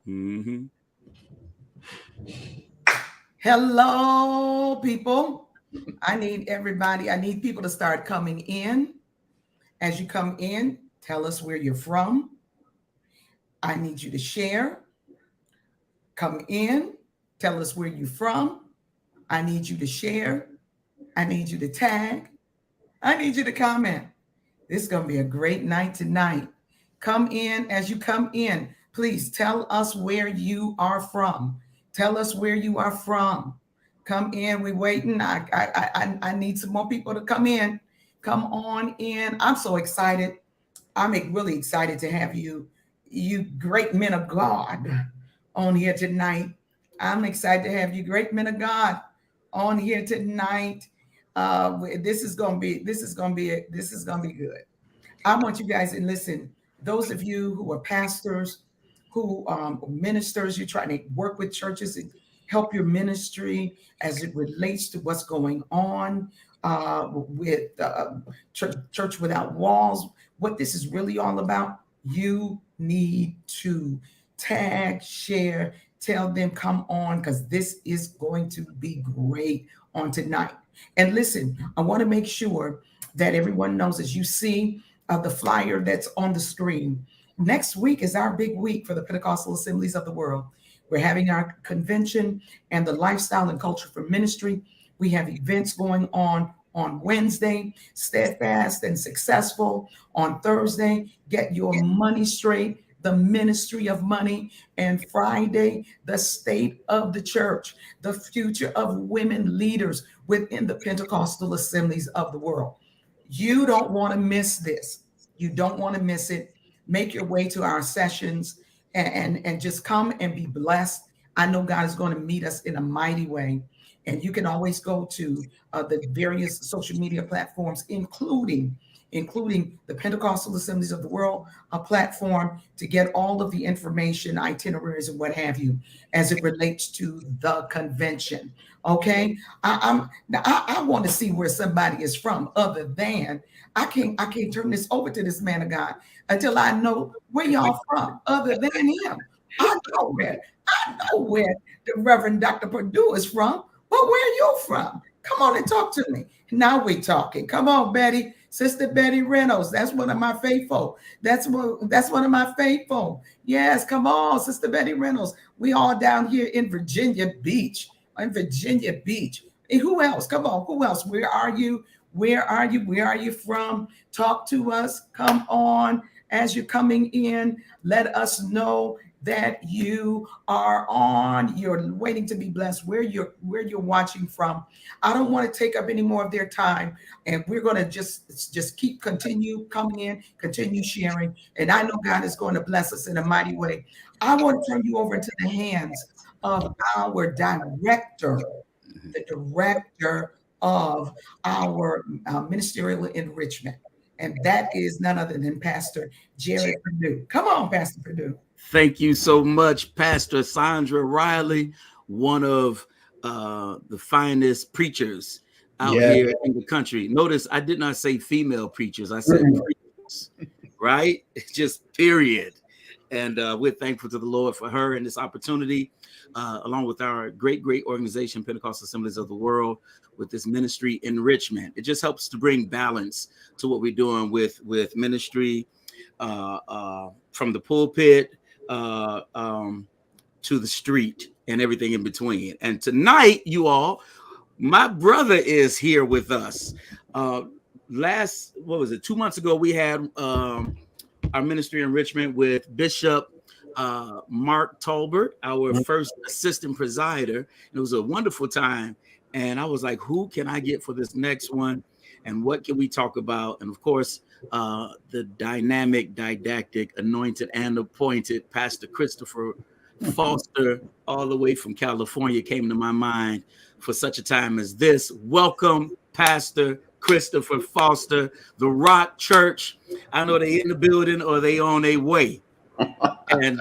Mm-hmm. Hello, people. I need people to start coming in. As you come in, tell us where you're from. I need you to share. Come in, tell us where you're from. I need you to share. I need you to tag. I need you to comment. This is going to be a great night tonight. Come in. As you come in, please tell us where you are from. Tell us where you are from. Come in. We're waiting. I need some more people to come in. Come on in. I'm so excited. I'm really excited to have you great men of God on here tonight. I'm excited to have you great men of God on here tonight. This is gonna be good. I want you guys to listen. Those of you who are pastors, who ministers, you're trying to work with churches and help your ministry as it relates to what's going on with Church Without Walls. What this is really all about, you need to tag, share, tell them come on, because this is going to be great on tonight. And listen, I want to make sure that everyone knows, as you see the flyer that's on the screen, next week is our big week for the Pentecostal Assemblies of the World. We're having our convention and the lifestyle and culture for ministry. We have events going on Wednesday, Steadfast and Successful. On Thursday, Get Your Money Straight, the Ministry of Money. And Friday, the State of the Church, the future of women leaders within the Pentecostal Assemblies of the World. You don't want to miss this. You don't want to miss it. Make your way to our sessions and just come and be blessed. I know God is going to meet us in a mighty way. And you can always go to the various social media platforms, including the Pentecostal Assemblies of the World platform, to get all of the information, itineraries, and what have you, as it relates to the convention. Okay, I want to see where somebody is from, other than I can't turn this over to this man of God until I know where y'all from, other than him. I know where the Reverend Dr. Perdue is from, but where are you from? Come on and talk to me. Now we're talking. Come on, Betty. Sister Betty Reynolds. That's one of my faithful. That's one of my faithful. Yes, come on, Sister Betty Reynolds. We all down here in Virginia Beach. And who else? Come on, who else? Where are you? Where are you? Where are you from? Talk to us. Come on. As you're coming in, let us know that you are on. You're waiting to be blessed. Where you're watching from. I don't want to take up any more of their time, and we're going to just continue coming in, continue sharing, and I know God is going to bless us in a mighty way. I want to turn you over into the hands of our director, the director of our ministerial enrichment, and that is none other than Pastor Jared Perdue. Come on, Pastor Perdue. Thank you so much, Pastor Sandra Riley, one of the finest preachers out here in the country. Notice I did not say female preachers. I said preachers, right? Just period. And we're thankful to the Lord for her and this opportunity, along with our great organization, Pentecostal Assemblies of the World, with this ministry Enrichment. It just helps to bring balance to what we're doing with ministry from the pulpit to the street and everything in between. And tonight, you all, my brother is here with us. 2 months ago, we had our ministry enrichment with Bishop Mark Tolbert, our first assistant presider. It was a wonderful time. And I was like, who can I get for this next one? And what can we talk about? And of course, the dynamic, didactic, anointed, and appointed Pastor Christopher Foster, all the way from California, came to my mind for such a time as this. Welcome, Pastor Christopher Foster, the Rock Church. I know they in the building or they on their way. And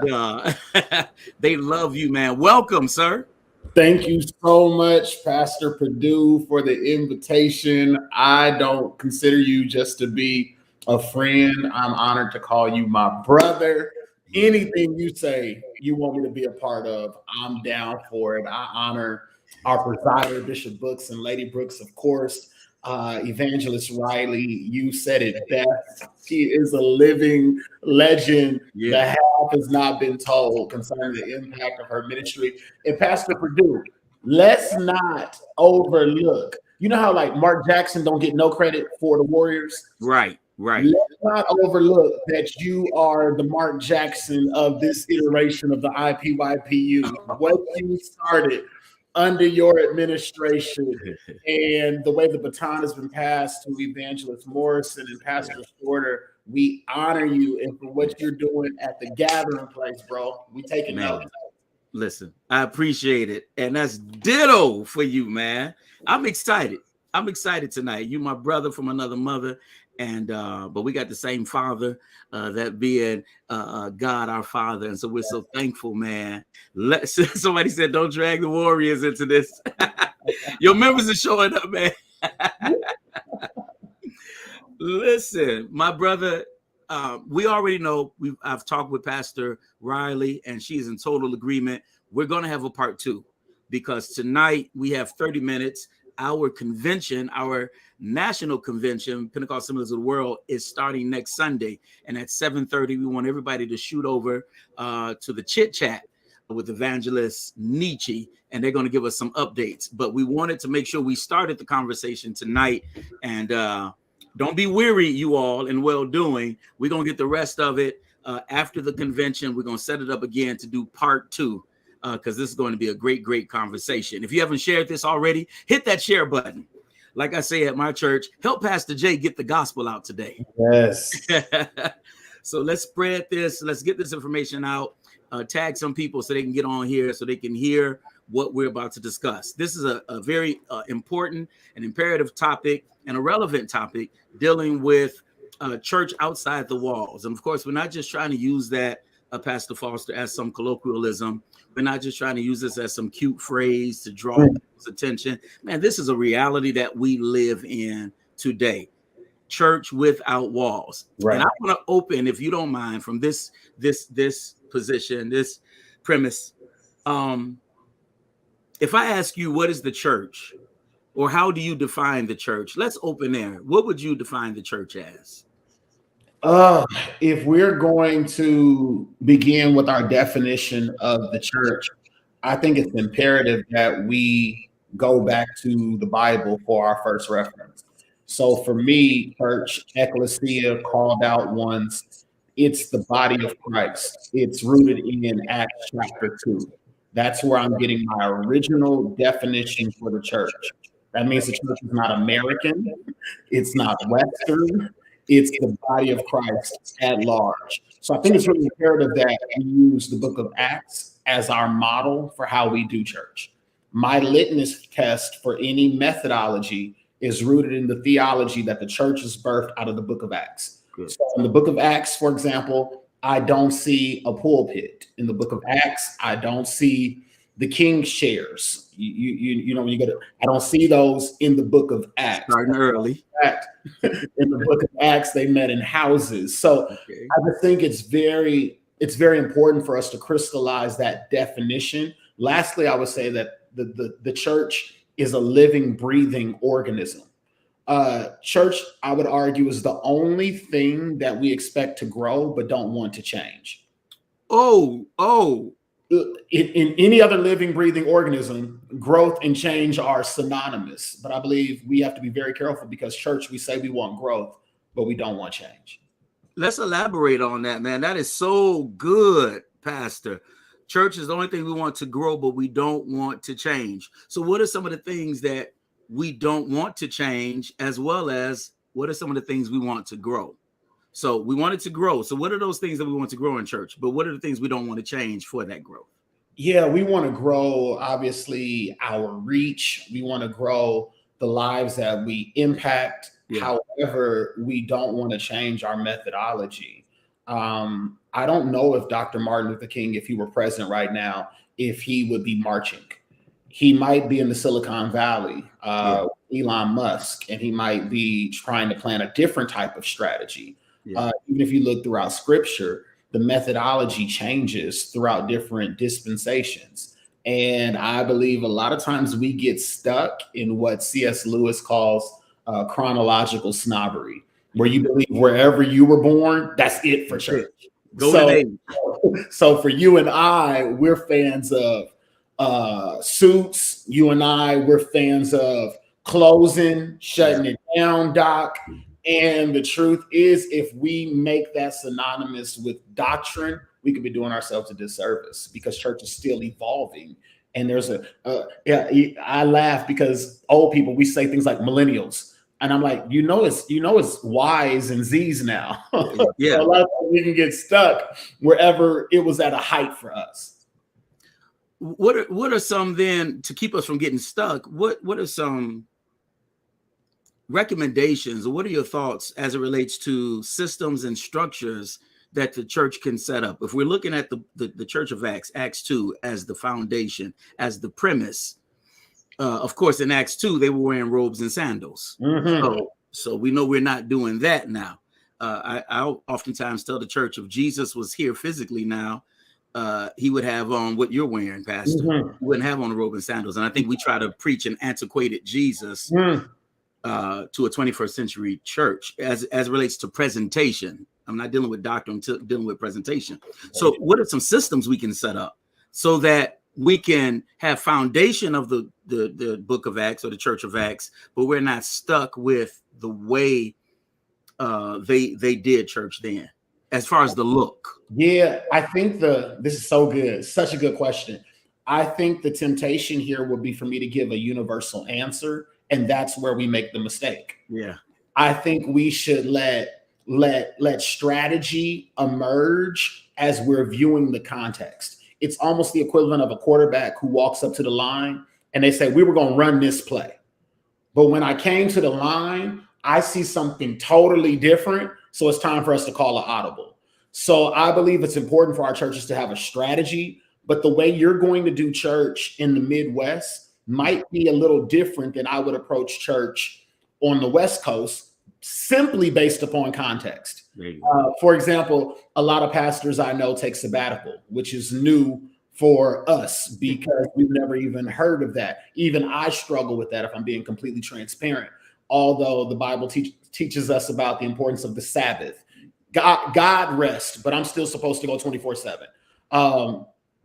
they love you, man. Welcome, sir. Thank you so much, Pastor Perdue, for the invitation. I don't consider you just to be a friend. I'm honored to call you my brother. anything you say you want me to be a part of, I'm down for it. I honor our presider, Bishop Brooks and Lady Brooks, of course. Evangelist Riley, you said it best. She is a living legend. The Yeah. half has not been told concerning the impact of her ministry. And Pastor Purdue, let's not overlook. You know how like Mark Jackson don't get no credit for the Warriors? Right. Right. Let's not overlook that you are the Mark Jackson of this iteration of the IPYPU. What you started under your administration and the way the baton has been passed to Evangelist Morrison and Pastor Shorter, we honor you and for what you're doing at the gathering place, bro. We taking Man, notes. listen, I appreciate it. And that's ditto for you, man. I'm excited. I'm excited tonight. You, my brother from another mother. And but we got the same father, that being God our Father. And so we're so thankful, man. Somebody said, don't drag the Warriors into this. Your members are showing up, man. Listen, my brother, we already know I've talked with Pastor Riley, and she's in total agreement. We're going to have a part 2 because tonight we have 30 minutes. Our convention, our national convention, Pentecost Assemblies of the World, is starting next Sunday. And at 7:30, we want everybody to shoot over to the Chit Chat with Evangelist Nietzsche, and they're going to give us some updates. But we wanted to make sure we started the conversation tonight. And don't be weary, you all, in well-doing. We're going to get the rest of it after the convention. We're going to set it up again to do part 2. Because this is going to be a great, great conversation. If you haven't shared this already, hit that share button. Like I say at my church, help Pastor Jay get the gospel out today. Yes. So let's spread this. Let's get this information out. Tag some people so they can get on here so they can hear what we're about to discuss. This is a very important and imperative topic and a relevant topic dealing with church outside the walls. And of course, we're not just trying to use that, Pastor Foster, as some colloquialism. We're not just trying to use this as some cute phrase to draw people's attention. Man, this is a reality that we live in today. Church without walls. Right. And I want to open, if you don't mind, from this position, this premise. If I ask you, what is the church, or how do you define the church? Let's open there. What would you define the church as? If we're going to begin with our definition of the church, I think it's imperative that we go back to the Bible for our first reference. So for me, church, ecclesia, called out ones, it's the body of Christ. It's rooted in Acts chapter 2. That's where I'm getting my original definition for the church. That means the church is not American. It's not Western. It's the body of Christ at large. So I think it's really imperative that we use the book of Acts as our model for how we do church. My litmus test for any methodology is rooted in the theology that the church is birthed out of the book of Acts. Good. So in the book of Acts, for example, I don't see a pulpit. In the book of Acts, I don't see the king's chairs. You know, I don't see those in the book of Acts. Starting early. In the book of Acts, they met in houses. So okay. I just think it's very important for us to crystallize that definition. Lastly, I would say that the church is a living, breathing organism. Church, I would argue, is the only thing that we expect to grow but don't want to change. In any other living, breathing organism, growth and change are synonymous. But I believe we have to be very careful because church, we say we want growth, but we don't want change. Let's elaborate on that, man. That is so good, Pastor. Church is the only thing we want to grow, but we don't want to change. So what are some of the things that we don't want to change, as well as what are some of the things we want to grow? So we want it to grow. So what are those things that we want to grow in church? But what are the things we don't want to change for that growth? Yeah, we want to grow, obviously, our reach. We want to grow the lives that we impact. Yeah. However, we don't want to change our methodology. I don't know if Dr. Martin Luther King, if he were present right now, if he would be marching. He might be in the Silicon Valley, Elon Musk, and he might be trying to plan a different type of strategy. Yeah. Even if you look throughout scripture, the methodology changes throughout different dispensations. And I believe a lot of times we get stuck in what C.S. Lewis calls chronological snobbery, where you believe wherever you were born, that's it for church. So for you and I, we're fans of Suits. You and I, we're fans of closing, shutting it down, Doc. And the truth is, if we make that synonymous with doctrine, we could be doing ourselves a disservice, because church is still evolving. And there's I laugh because old people, we say things like millennials. And I'm like, it's Y's and Z's now. Yeah. So a lot of times we can get stuck wherever it was at a height for us. What are some, then, to keep us from getting stuck? What are some recommendations, or what are your thoughts as it relates to systems and structures that the church can set up? If we're looking at the Church of Acts 2 as the foundation, as the premise, of course, in Acts 2, they were wearing robes and sandals. Mm-hmm. So we know we're not doing that now. I oftentimes tell the church, if Jesus was here physically now, he would have on what you're wearing, Pastor. Mm-hmm. He wouldn't have on a robe and sandals. And I think we try to preach an antiquated Jesus to a 21st century church as it relates to presentation. I'm not dealing with doctrine, I'm dealing with presentation. So what are some systems we can set up so that we can have foundation of the book of Acts or the Church of Acts, but we're not stuck with the way they did church then, as far as the look? Yeah, I think this is so good. Such a good question. I think the temptation here would be for me to give a universal answer, and that's where we make the mistake. Yeah. I think we should let strategy emerge as we're viewing the context. It's almost the equivalent of a quarterback who walks up to the line and they say, we were going to run this play. But when I came to the line, I see something totally different. So it's time for us to call an audible. So I believe it's important for our churches to have a strategy, but the way you're going to do church in the Midwest might be a little different than I would approach church on the West Coast, simply based upon context. For example, a lot of pastors I know take sabbatical, which is new for us because we've never even heard of that. Even I struggle with that, if I'm being completely transparent, although the Bible teaches us about the importance of the Sabbath. God rest, but I'm still supposed to go 24/7.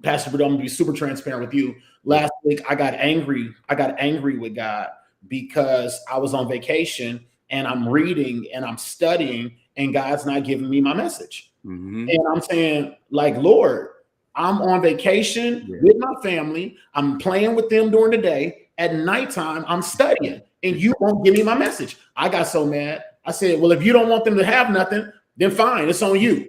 Pastor Bruno, I'm gonna be super transparent with you. Last week, I got angry with God because I was on vacation and I'm reading and I'm studying and God's not giving me my message. Mm-hmm. And I'm saying, like, Lord, I'm on vacation with my family. I'm playing with them during the day. At nighttime, I'm studying and you won't give me my message. I got so mad. I said, well, if you don't want them to have nothing, then fine, it's on you.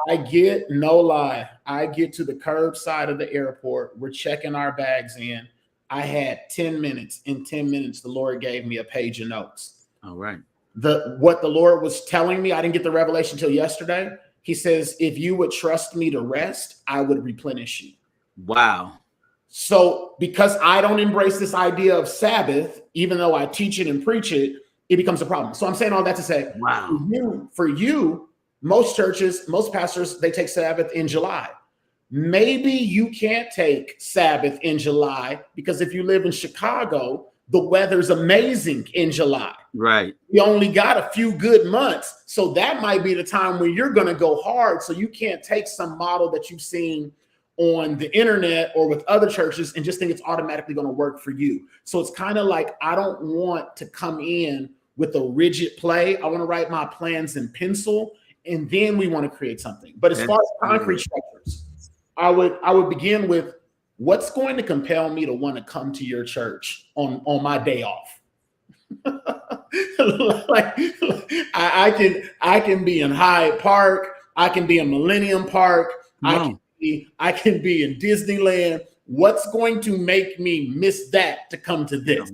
I get to the curbside of the airport. We're checking our bags in. I had 10 minutes. In 10 minutes, the Lord gave me a page of notes. All right. What the Lord was telling me, I didn't get the revelation until yesterday. He says, if you would trust me to rest, I would replenish you. Wow. So because I don't embrace this idea of Sabbath, even though I teach it and preach it, it becomes a problem. So I'm saying all that to say, wow, for you, most churches, most pastors, they take Sabbath in July. Maybe you can't take Sabbath in July because if you live in Chicago, the weather's amazing in July. Right. You only got a few good months. So that might be the time where you're going to go hard. So you can't take some model that you've seen on the internet or with other churches and just think it's automatically going to work for you. So it's kind of like, I don't want to come in with a rigid play. I want to write my plans in pencil and then we want to create something. But as far as concrete structures, I would begin with what's going to compel me to want to come to your church on my day off. I can be in Hyde Park, I can be in Millennium Park, I can be in Disneyland. What's going to make me miss that to come to this?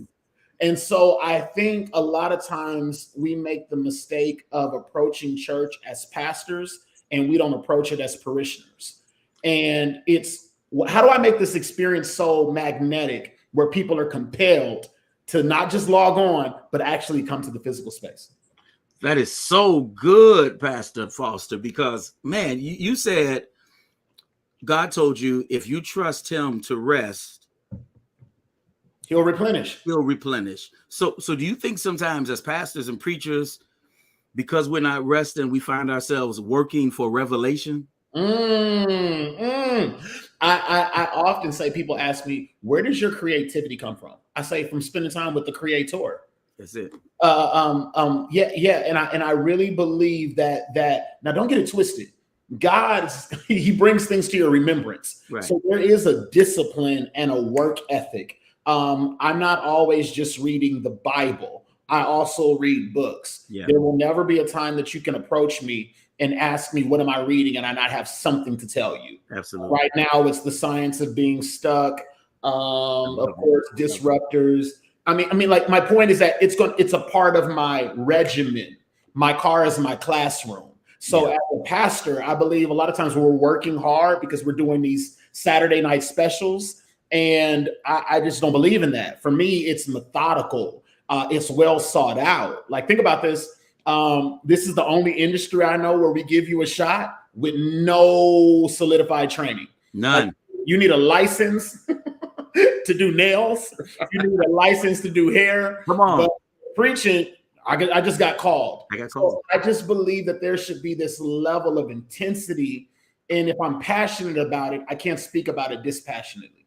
And so I think a lot of times we make the mistake of approaching church as pastors and we don't approach it as parishioners. And it's, how do I make this experience so magnetic where people are compelled to not just log on, but actually come to the physical space? That is so good, Pastor Foster, because man, you said God told you if you trust him to rest, He'll replenish. he'll replenish. So do you think sometimes as pastors and preachers, because we're not resting, we find ourselves working for revelation? I often say, people ask me, where does your creativity come from? I say, from spending time with the creator. That's it. Yeah, and I really believe that now, don't get it twisted. God, he brings things to your remembrance. Right. So there is a discipline and a work ethic. I'm not always just reading the Bible. I also read books. Yeah. There will never be a time that you can approach me and ask me, what am I reading? And I not have something to tell you. Absolutely. Right now, it's The Science of Being Stuck. Of course, Disruptors. I mean, like, my point is that it's a part of my regimen. My car is my classroom. So as a pastor, I believe a lot of times we're working hard because we're doing these Saturday night specials. And I just don't believe in that. For me, it's methodical. It's well sought out. Like, think about this. This is the only industry I know where we give you a shot with no solidified training. None. Like, you need a license to do nails. You need a license to do hair. Come on. But preaching, I just got called. I got called. So I just believe that there should be this level of intensity. And if I'm passionate about it, I can't speak about it dispassionately.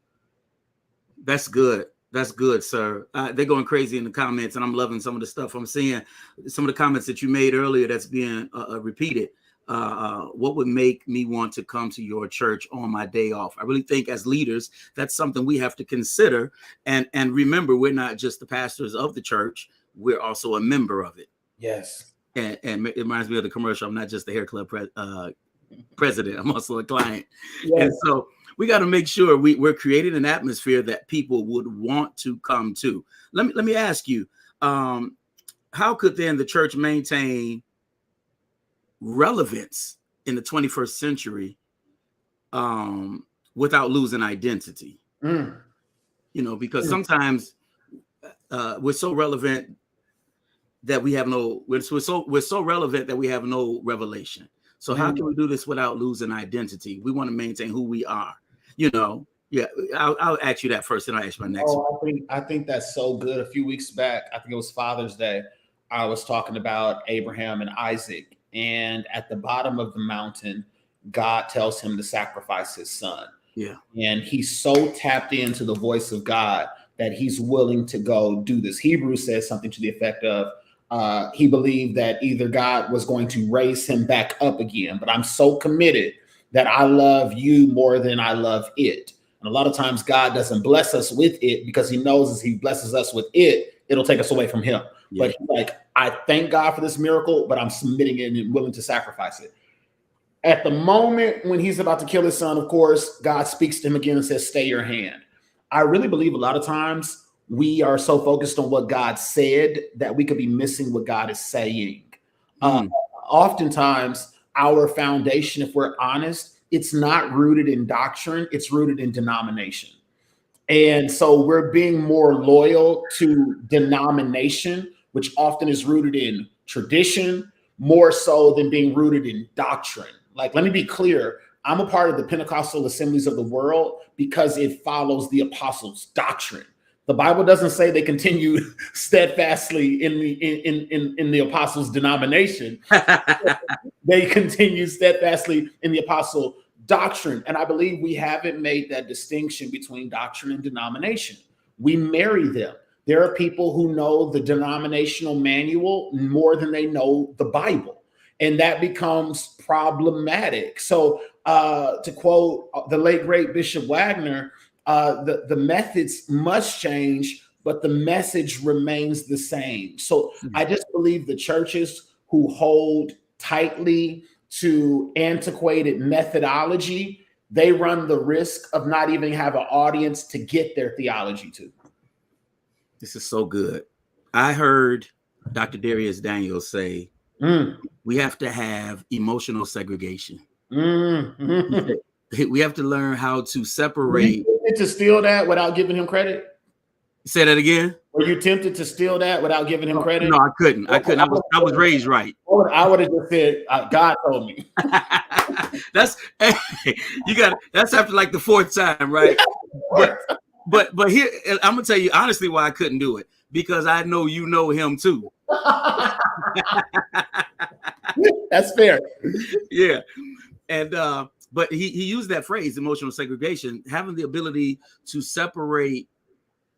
That's good. That's good, sir. They're going crazy in the comments, and I'm loving some of the stuff I'm seeing. Some of the comments that you made earlier that's being repeated. What would make me want to come to your church on my day off? I really think as leaders, that's something we have to consider. And remember, we're not just the pastors of the church. We're also a member of it. Yes. And it reminds me of the commercial. I'm not just the hair club president. I'm also a client. Yes. And so we got to make sure we're creating an atmosphere that people would want to come to. Let me ask you, how could then the church maintain relevance in the 21st century without losing identity? You know, because sometimes we're so relevant that we have we're so relevant that we have no revelation. So how can we do this without losing identity? We want to maintain who we are. You know, yeah. I'll ask you that first, and I'll ask my next one. I think that's so good. A few weeks back, I think it was Father's Day, I was talking about Abraham and Isaac, and at the bottom of the mountain, God tells him to sacrifice his son. Yeah, and he's so tapped into the voice of God that he's willing to go do this. Hebrews says something to the effect of, he believed that either God was going to raise him back up again, but I'm so committed that I love you more than I love it. And a lot of times God doesn't bless us with it because he knows as he blesses us with it, it'll take us away from him. Yeah. But he's like, I thank God for this miracle, but I'm submitting it and willing to sacrifice it. At the moment when he's about to kill his son, of course, God speaks to him again and says, stay your hand. I really believe a lot of times we are so focused on what God said that we could be missing what God is saying. Oftentimes, our foundation, if we're honest, it's not rooted in doctrine, it's rooted in denomination. And so we're being more loyal to denomination, which often is rooted in tradition, more so than being rooted in doctrine. Like, let me be clear. I'm a part of the Pentecostal Assemblies of the World because it follows the apostles' doctrine. The Bible doesn't say they continue steadfastly in the apostles' denomination. They continue steadfastly in the apostle doctrine. And I believe we haven't made that distinction between doctrine and denomination. We marry them. There are people who know the denominational manual more than they know the Bible. And that becomes problematic. So to quote the late, great Bishop Wagner, the methods must change, but the message remains the same. So I just believe the churches who hold tightly to antiquated methodology, they run the risk of not even have an audience to get their theology to. This is so good. I heard Dr. Darius Daniels say, we have to have emotional segregation. We have to learn how to separate. To steal that without giving him credit? Say that again. Were you tempted to steal that without giving him credit? No, I couldn't. I couldn't. I was raised right. I would have just said, God told me. That's hey, you got. That's after like the fourth time, right? But here, I'm gonna tell you honestly why I couldn't do it, because I know you know him too. That's fair. Yeah, and but he used that phrase, emotional segregation, having the ability to separate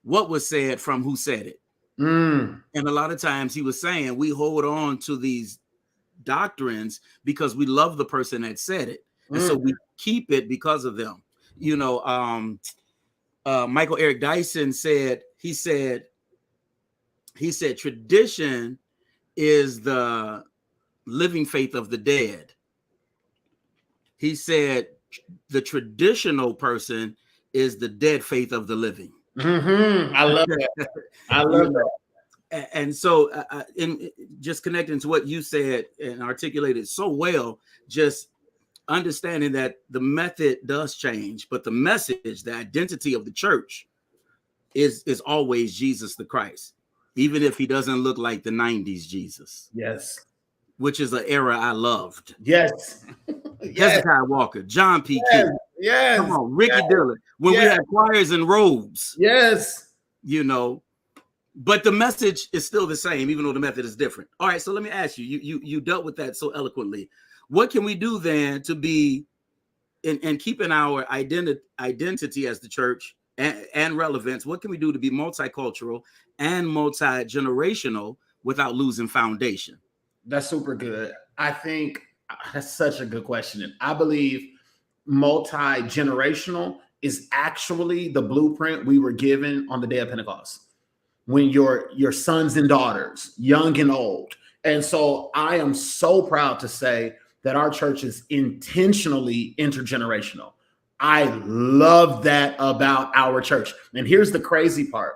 what was said from who said it. And a lot of times he was saying we hold on to these doctrines because we love the person that said it, and so we keep it because of them. You know, Michael Eric Dyson said tradition is the living faith of the dead. He said the traditional person is the dead faith of the living. I love that. I love that. And so, in just connecting to what you said and articulated so well, just understanding that the method does change, but the message, the identity of the church is always Jesus the Christ, even if he doesn't look like the 90s Jesus. Yes. Which is an era I loved. Yes. Hezekiah Walker, John P. Key. Yes. Come on, Ricky Dillon. When we had choirs and robes. Yes. You know, but the message is still the same, even though the method is different. All right, so let me ask you, you dealt with that so eloquently. What can we do then to be in keeping our identity as the church and relevance? What can we do to be multicultural and multi-generational without losing foundation? That's super good. I think that's such a good question. And I believe multi-generational is actually the blueprint we were given on the day of Pentecost, when your sons and daughters, young and old. And so I am so proud to say that our church is intentionally intergenerational. I love that about our church. And here's the crazy part.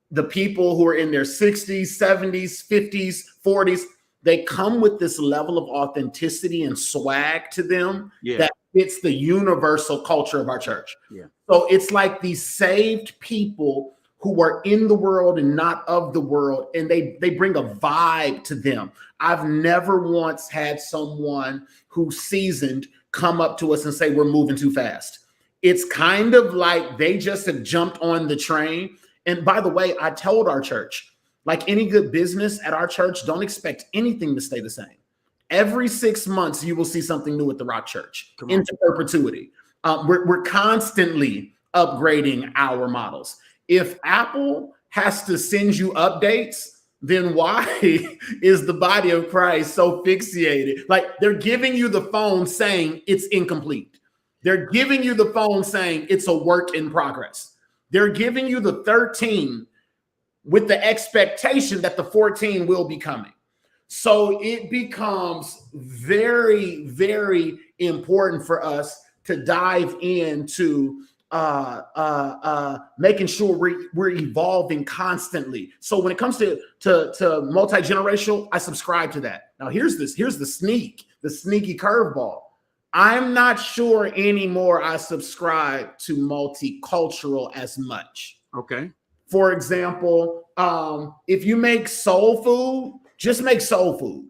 The people who are in their 60s, 70s, 50s, 40s, they come with this level of authenticity and swag to them that fits the universal culture of our church. Yeah. So it's like these saved people who are in the world and not of the world, and they bring a vibe to them. I've never once had someone who's seasoned come up to us and say, we're moving too fast. It's kind of like they just have jumped on the train. And by the way, I told our church, like any good business at our church, don't expect anything to stay the same. Every 6 months, you will see something new at the Rock Church into perpetuity. We're constantly upgrading our models. If Apple has to send you updates, then why is the body of Christ so fixated? Like, they're giving you the phone saying it's incomplete. They're giving you the phone saying it's a work in progress. They're giving you the 13 with the expectation that the 14 will be coming. So it becomes very, very important for us to dive into making sure we're evolving constantly. So when it comes to multi-generational, I subscribe to that. Now here's the sneaky curveball. I'm not sure anymore I subscribe to multicultural as much. Okay. For example, if you make soul food, just make soul food.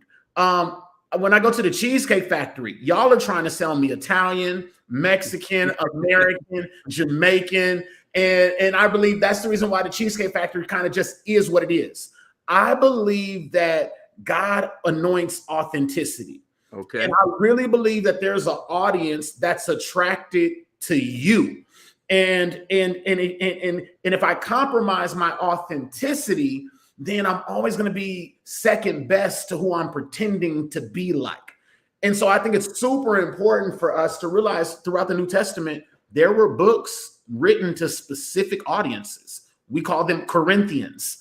When I go to the Cheesecake Factory, y'all are trying to sell me Italian, Mexican, American, Jamaican. And I believe that's the reason why the Cheesecake Factory kind of just is what it is. I believe that God anoints authenticity. Okay. And I really believe that there's an audience that's attracted to you. And if I compromise my authenticity, then I'm always going to be second best to who I'm pretending to be like. And so I think it's super important for us to realize throughout the New Testament, there were books written to specific audiences. We call them Corinthians.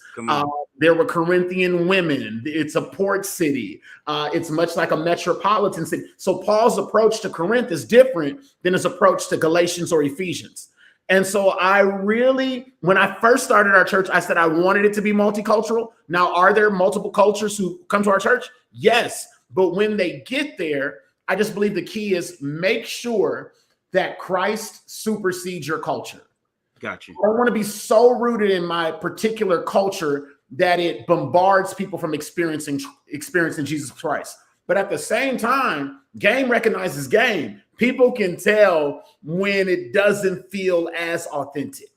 There were Corinthian women. It's a port city. It's much like a metropolitan city. So Paul's approach to Corinth is different than his approach to Galatians or Ephesians. And so when I first started our church, I said I wanted it to be multicultural. Now, are there multiple cultures who come to our church? Yes. But when they get there, I just believe the key is make sure that Christ supersedes your culture. Got you. I don't want to be so rooted in my particular culture that it bombards people from experiencing Jesus Christ. But at the same time, game recognizes game. People can tell when it doesn't feel as authentic.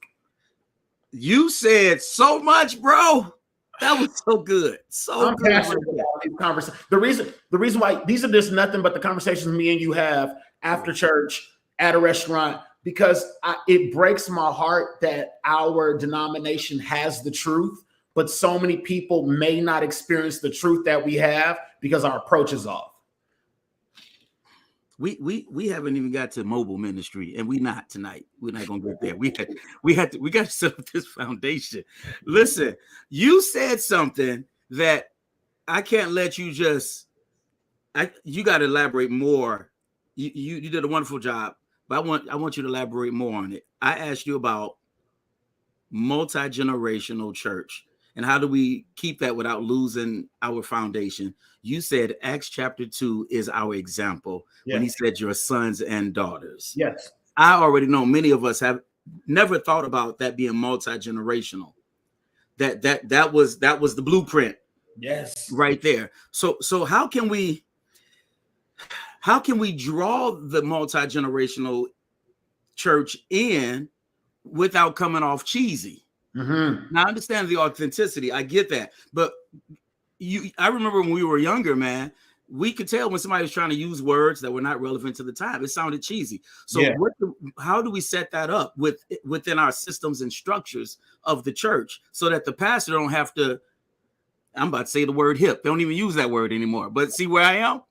You said so much, bro. That was so good. So I'm good. passionate about these conversations. The reason why these are just nothing but the conversations me and you have after church at a restaurant, because it breaks my heart that our denomination has the truth, but so many people may not experience the truth that we have because our approach is off. We haven't even got to mobile ministry, and we not tonight. We're not gonna get there. We got to set up this foundation. Listen, you said something that I can't let you just. You got to elaborate more. You did a wonderful job, but I want you to elaborate more on it. I asked you about multi-generational church and how do we keep that without losing our foundation. You said Acts chapter 2 is our example. Yes. When he said your sons and daughters. Yes. I already know many of us have never thought about that being multi-generational. That was the blueprint. Yes. Right there. So how can we draw the multi-generational church in without coming off cheesy? Mm-hmm. Now I understand the authenticity. I get that. But I remember when we were younger, man, we could tell when somebody was trying to use words that were not relevant to the time. It sounded cheesy. So how do we set that up within our systems and structures of the church so that the pastor don't have to, I'm about to say the word hip. They don't even use that word anymore. But see where I am?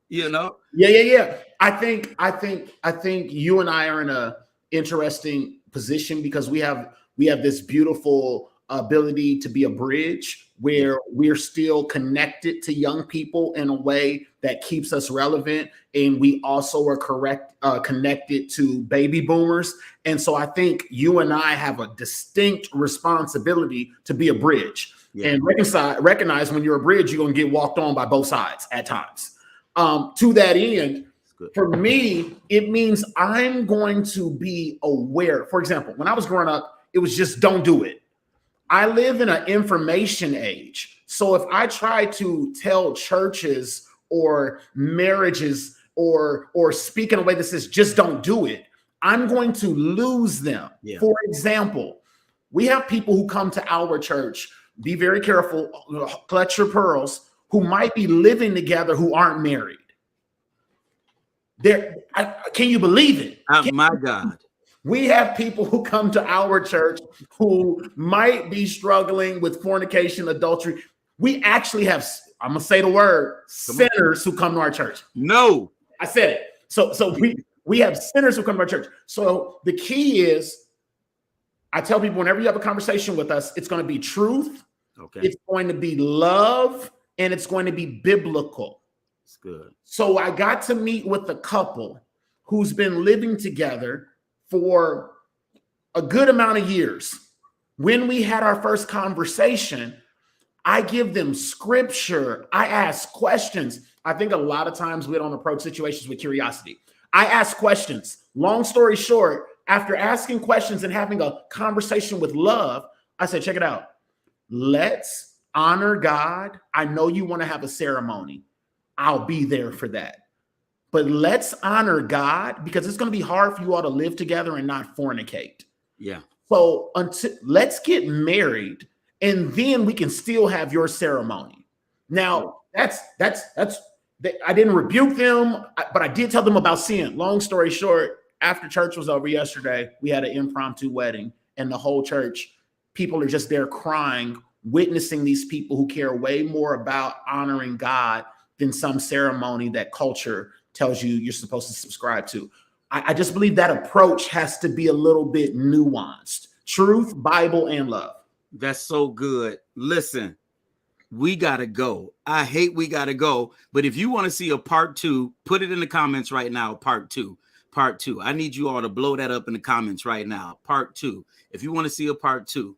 You know? Yeah. I think you and I are in a interesting position because we have this beautiful ability to be a bridge where we're still connected to young people in a way that keeps us relevant. And we also are connected to baby boomers. And so I think you and I have a distinct responsibility to be a bridge and recognize when you're a bridge, you're going to get walked on by both sides at times. To that end, for me, it means I'm going to be aware. For example, when I was growing up, it was just don't do it. I live in an information age. So if I try to tell churches or marriages or speak in a way that says just don't do it, I'm going to lose them. Yeah. For example, we have people who come to our church, be very careful, clutch your pearls, who might be living together who aren't married. Can you believe it? My God. We have people who come to our church who might be struggling with fornication, adultery. We actually have, I'm going to say the word, sinners who come to our church. No. I said it. So we have sinners who come to our church. So the key is, I tell people whenever you have a conversation with us, it's going to be truth. Okay. It's going to be love, and it's going to be biblical. It's good. So I got to meet with a couple who's been living together for a good amount of years. When we had our first conversation, I give them scripture. I ask questions. I think a lot of times we don't approach situations with curiosity. I ask questions. Long story short, after asking questions and having a conversation with love, I said, check it out. Let's honor God. I know you want to have a ceremony. I'll be there for that. But let's honor God because it's going to be hard for you all to live together and not fornicate. Yeah. So let's get married and then we can still have your ceremony. Now, that's I didn't rebuke them, but I did tell them about sin. Long story short, after church was over yesterday, we had an impromptu wedding and the whole church, people are just there crying, witnessing these people who care way more about honoring God than some ceremony that culture tells you you're supposed to subscribe to. I just believe that approach has to be a little bit nuanced. Truth, Bible, and love. That's so good. Listen, we got to go. I hate we got to go. But if you want to see a part 2, put it in the comments right now. Part 2. I need you all to blow that up in the comments right now. Part 2. If you want to see a part 2,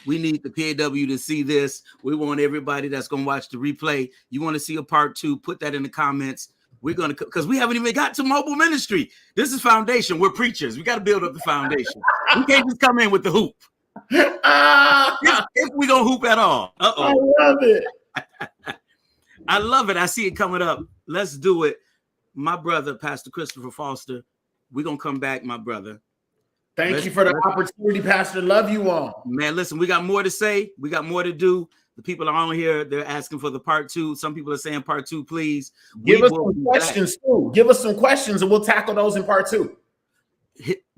we need the PAW to see this. We want everybody that's going to watch the replay. You want to see a part 2, put that in the comments. We're going to, because we haven't even got to mobile ministry. This is foundation. We're preachers. We got to build up the foundation. We can't just come in with the hoop. If we gonna hoop at all. I love it. I love it. I see it coming up. Let's do it. My brother, Pastor Christopher Foster, we're gonna come back, my brother. Thank you for the opportunity, Pastor. Love you all. Man, listen, we got more to say. We got more to do. The people are on here. They're asking for the part 2. Some people are saying part 2, please. Give us some questions too. Give us some questions and we'll tackle those in part 2.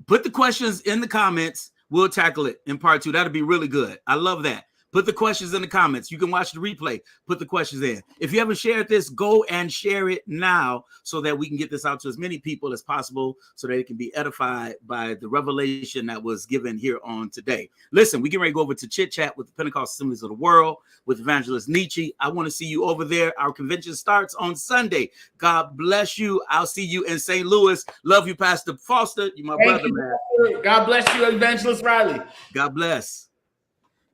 Put the questions in the comments. We'll tackle it in part 2. That'll be really good. I love that. Put the questions in the comments. You can watch the replay. Put the questions in. If you haven't shared this, go and share it now so that we can get this out to as many people as possible so that it can be edified by the revelation that was given here on today. Listen, we get ready to go over to Chit Chat with the Pentecostal Assemblies of the World with Evangelist Nietzsche. I want to see you over there. Our convention starts on Sunday. God bless you. I'll see you in St. Louis. Love you, Pastor Foster. You're my brother, man. God bless you, Evangelist Riley. God bless.